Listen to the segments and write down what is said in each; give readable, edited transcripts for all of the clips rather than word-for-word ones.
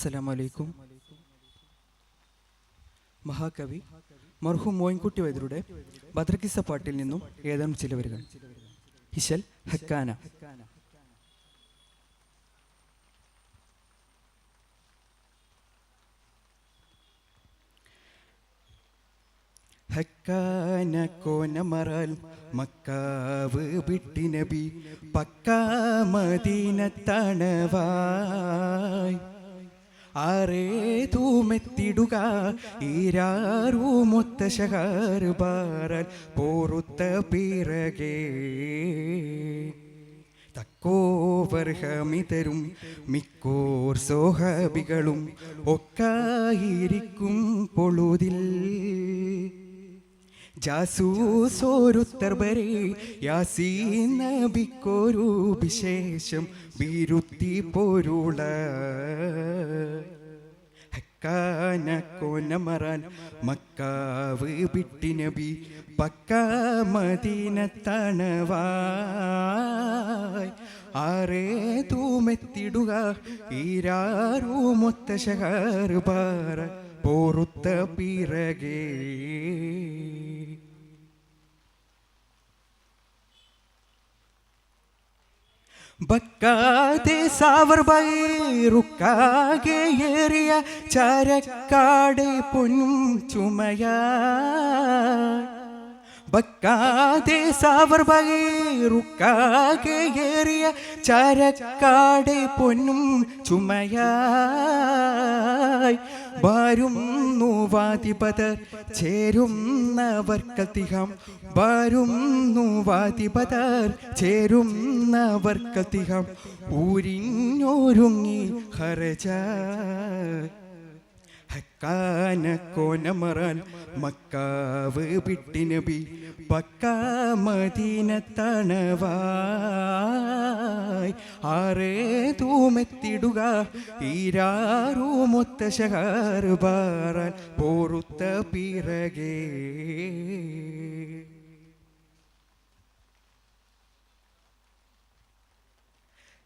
അസ്സലാമലൈക്കും. മഹാകവി മർഹൂം മോയിൻകുട്ടി വൈദ്യരുടെ ബദ്രക്കിസ്സ പാട്ടിൽ നിന്നും ഏതാനും ചില വരികൾ. ഹിശൽ ഹക്കാന. ഹക്കാന കോനമറാൽ മക്കാവ് വിട്ടി നബി പക്കാ മദീനത്തണവായ് ആരേ തൂമെത്തിടുക ഈരാറൂമൊത്ത ശഹർ ബാരാൽ പോറുത്ത പിറകേ തക്കോവർഹമിതരും മിക്കോർ സോഹബികളും ഒക്കായിരിക്കും പൊളുതിൽ ജാസൂസോരുത്തർബരെ യാസീൻ നബിക്കൊരു വിശേഷം ബിരുത്തി പൊരുള ഹക്കാന കോനമറാൻ മക്കാവ് വിട്ടി നബി പക്കാ മദീനത്തണവായ് ആരേ തൂമെത്തിടുക ഈരാറൂമൊത്ത ശഹർ ബാര പോറുത്ത പിറകേ ബക്കാതെ സാവർ ബൈറുക്കാകേറിയ ചരക്കാട് പൊന്നും ചുമയാ ബക്കാതെ സാവർ ബൈറുക്കാകേറിയ ചരക്കാട് പൊന്നും ചുമയായി വരുന്നു വാദിപതർ ചേരുന്നവർക്കതിഹം വരുന്നു വാദിപതർ ചേരുന്നവർക്കതിഹം ഊരിഞ്ഞൊരുങ്ങി ഹരജ ഹക്കാന കോനമറാൻ മക്കാവ് വിട്ടി നബി പക്കാ മദീനത്തണവായ് ആരേ തൂമെത്തിടുക ഈരാറൂമൊത്ത ശഹർ ബാരാൽ പോറുത്ത പിറകേ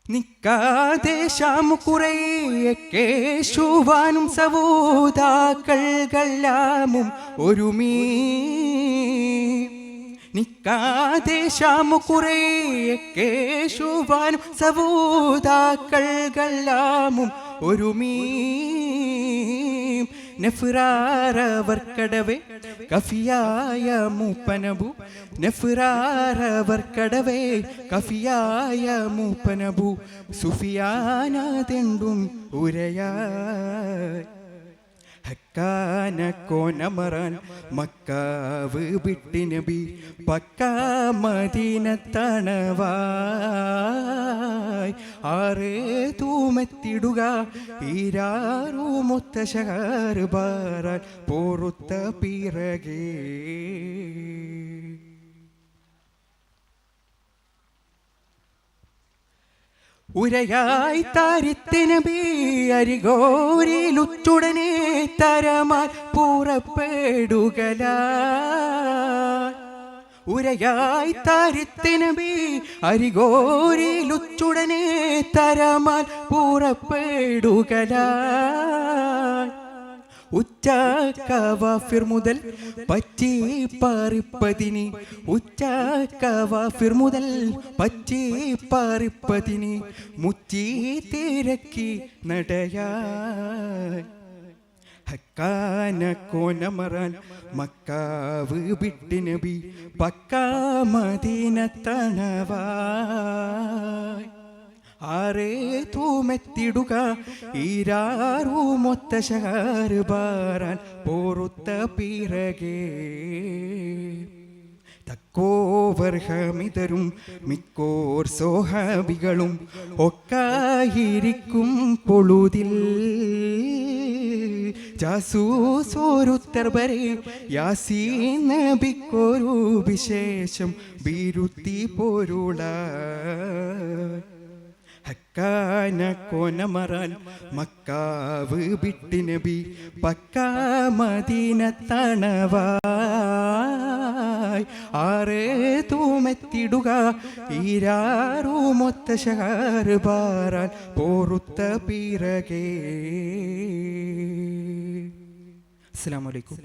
നിക്കാതെ ശാമുക്കുറയെ കേശുവാനും സവൂതാക്കൾക്കെല്ലാമും ഒരുമീ നിക്കാതെ ശാമുക്കുറയെ കേശുവാനും സവൂതാക്കൾക്കെല്ലാമും ഒരുമീ നെഫ്റാരവർക്കടവേ കഫിയായ മൂപ്പനബു നെഫ്റാരവർക്കടവേ കഫിയായ മൂപ്പനബു സുഫിയാനാതെണ്ടും ഉരയായ് ഹക്കാന കോനമറാൻ മക്കാവ് വിട്ടി നബി പക്കാ മദീനത്തണവായ് ആരേ തൂമെത്തിടുക ഈരാറൂമൊത്ത ശഹർ ബാരാൽ പോറുത്ത പിറകേ ഉരയായി താരിത്തിനബി അരികോരിലുറ്റുടനെ തരമാൽ പുറപ്പെടുകല ഉരയായി താരിത്തിനബി അരികോരിലുറ്റുടനെ തരമാൽ പുറപ്പെടുകല ഉച്ചാക്കവാഫിർ മുതൽ പറ്റി പാറിപ്പതിനി ഉച്ചാക്കവാഫിർ മുതൽ പറ്റി പാറിപ്പതിനി മുറ്റി തിരക്കി നടയായ് ഹക്കാന കോനമറാൻ മക്കാവ് വിട്ടി നബി പക്കാ മദീനത്തണവായ് ആരേ തൂമെത്തിടുക ഈരാറൂമൊത്ത ശഹർ ബാരാൻ പോറുത്ത പിറകേ തക്കോവർഹമിതരും മിക്കോർ സോഹബികളും ഒക്കായിരിക്കും പൊളുതിൽ ജാസൂസോരുത്തർബരെ യാസീൻ നബിക്കൊരു വിശേഷം ബിരുത്തി പൊരുള ഹക്കാന കോനമറാൻ മക്കാവ് വിട്ടി നബി പക്കാ മദീനത്തണവായ് ആറ് തൂമെത്തിടുക ഈരാറുമൊത്ത ശഹാർ പാറാൻ പോറുത്ത പിറകേ. അസ്സലാമു അലൈക്കും.